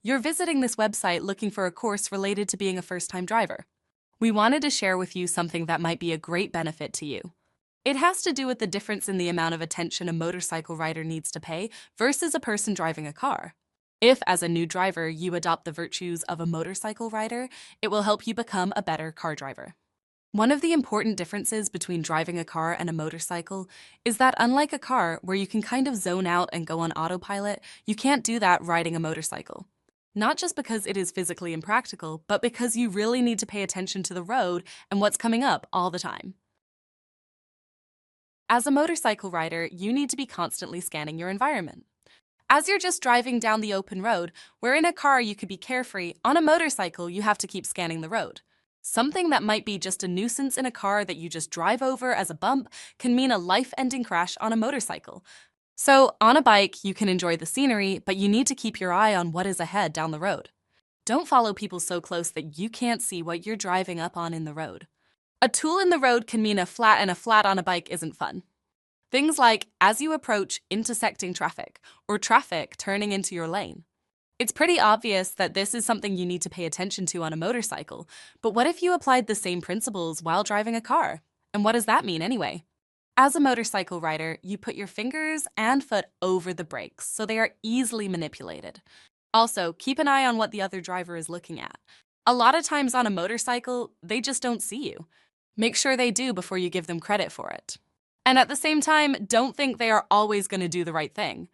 You're visiting this website looking for a course related to being a first-time driver. We wanted to share with you something that might be a great benefit to you. It has to do with the difference in the amount of attention a motorcycle rider needs to pay versus a person driving a car. If, as a new driver, you adopt the virtues of a motorcycle rider, it will help you become a better car driver. One of the important differences between driving a car and a motorcycle is that unlike a car where you can kind of zone out and go on autopilot, you can't do that riding a motorcycle. Not just because it is physically impractical, but because you really need to pay attention to the road and what's coming up all the time. As a motorcycle rider, you need to be constantly scanning your environment. As you're just driving down the open road, where in a car you could be carefree, on a motorcycle you have to keep scanning the road. Something that might be just a nuisance in a car that you just drive over as a bump can mean a life-ending crash on a motorcycle. So, on a bike, you can enjoy the scenery, but you need to keep your eye on what is ahead down the road. Don't follow people so close that you can't see what you're driving up on in the road. A tool in the road can mean a flat, and a flat on a bike isn't fun. Things like as you approach intersecting traffic, or traffic turning into your lane. It's pretty obvious that this is something you need to pay attention to on a motorcycle, but what if you applied the same principles while driving a car? And what does that mean anyway? As a motorcycle rider, you put your fingers and foot over the brakes so they are easily manipulated. Also, keep an eye on what the other driver is looking at. A lot of times on a motorcycle, they just don't see you. Make sure they do before you give them credit for it. And at the same time, don't think they are always going to do the right thing.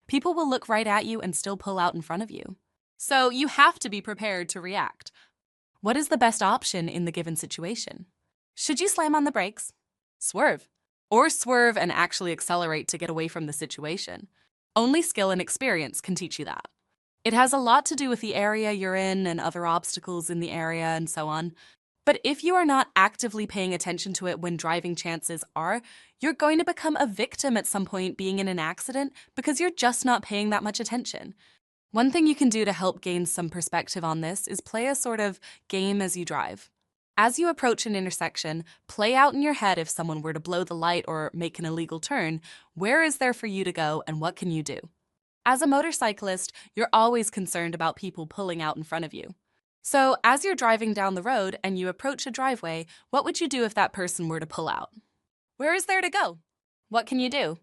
People will look right at you and still pull out in front of you. So you have to be prepared to react. What is the best option in the given situation? Should you slam on the brakes? Swerve. Or swerve and actually accelerate to get away from the situation. Only skill and experience can teach you that. It has a lot to do with the area you're in and other obstacles in the area and so on. But if you are not actively paying attention to it when driving, chances are you're going to become a victim at some point being in an accident because you're just not paying that much attention. One thing you can do to help gain some perspective on this is play a sort of game as you drive. As you approach an intersection, play out in your head if someone were to blow the light or make an illegal turn, where is there for you to go and what can you do? As a motorcyclist, you're always concerned about people pulling out in front of you. So, as you're driving down the road and you approach a driveway, what would you do if that person were to pull out? Where is there to go? What can you do?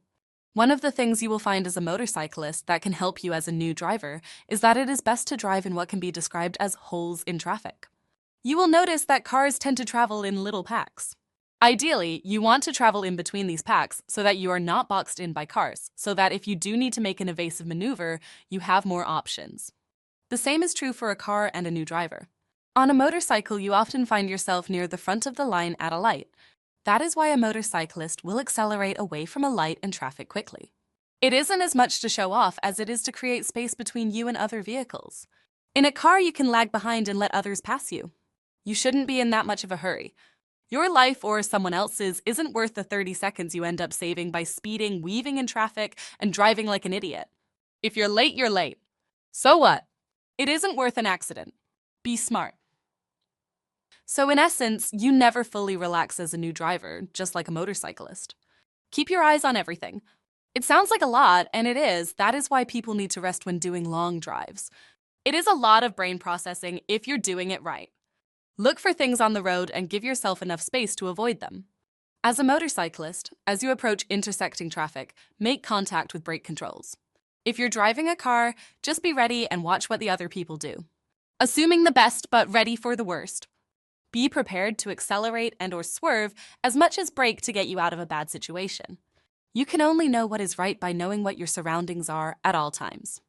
One of the things you will find as a motorcyclist that can help you as a new driver is that it is best to drive in what can be described as holes in traffic. You will notice that cars tend to travel in little packs. Ideally, you want to travel in between these packs so that you are not boxed in by cars, so that if you do need to make an evasive maneuver, you have more options. The same is true for a car and a new driver. On a motorcycle, you often find yourself near the front of the line at a light. That is why a motorcyclist will accelerate away from a light and traffic quickly. It isn't as much to show off as it is to create space between you and other vehicles. In a car, you can lag behind and let others pass you. You shouldn't be in that much of a hurry. Your life or someone else's isn't worth the 30 seconds you end up saving by speeding, weaving in traffic, and driving like an idiot. If you're late, you're late. So what? It isn't worth an accident. Be smart. So in essence, you never fully relax as a new driver, just like a motorcyclist. Keep your eyes on everything. It sounds like a lot, and it is. That is why people need to rest when doing long drives. It is a lot of brain processing if you're doing it right. Look for things on the road and give yourself enough space to avoid them. As a motorcyclist, as you approach intersecting traffic, make contact with brake controls. If you're driving a car, just be ready and watch what the other people do. Assuming the best but ready for the worst. Be prepared to accelerate and/or swerve as much as brake to get you out of a bad situation. You can only know what is right by knowing what your surroundings are at all times.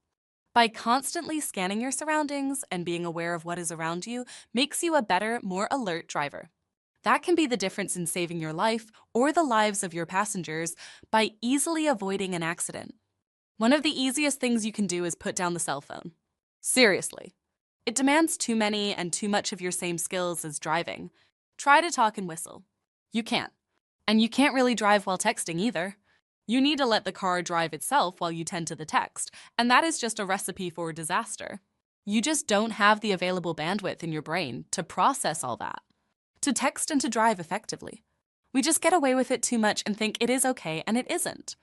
By constantly scanning your surroundings and being aware of what is around you makes you a better, more alert driver. That can be the difference in saving your life or the lives of your passengers by easily avoiding an accident. One of the easiest things you can do is put down the cell phone. Seriously. It demands too many and too much of your same skills as driving. Try to talk and whistle. You can't. And you can't really drive while texting either. You need to let the car drive itself while you tend to the text, and that is just a recipe for disaster. You just don't have the available bandwidth in your brain to process all that, to text and to drive effectively. We just get away with it too much and think it is okay, and it isn't.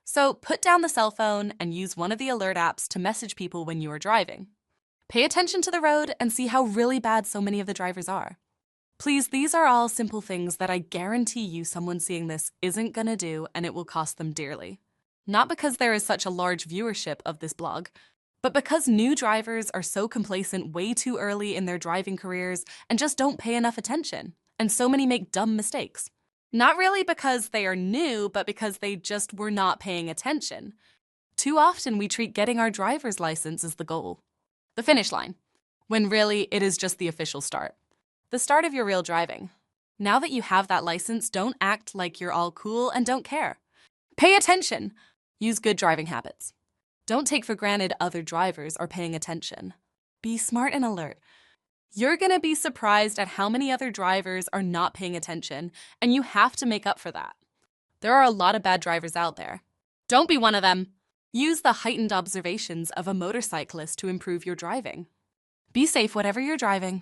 So put down the cell phone and use one of the alert apps to message people when you are driving. Pay attention to the road and see how really bad so many of the drivers are. Please, these are all simple things that I guarantee you someone seeing this isn't gonna do, and it will cost them dearly. Not because there is such a large viewership of this blog, but because new drivers are so complacent way too early in their driving careers and just don't pay enough attention, and so many make dumb mistakes. Not really because they are new, but because they just were not paying attention. Too often we treat getting our driver's license as the goal, the finish line, when really it is just the official start. The start of your real driving. Now that you have that license, don't act like you're all cool and don't care. Pay attention. Use good driving habits. Don't take for granted other drivers are paying attention. Be smart and alert. You're gonna be surprised at how many other drivers are not paying attention, and you have to make up for that. There are a lot of bad drivers out there. Don't be one of them. Use the heightened observations of a motorcyclist to improve your driving. Be safe whatever you're driving.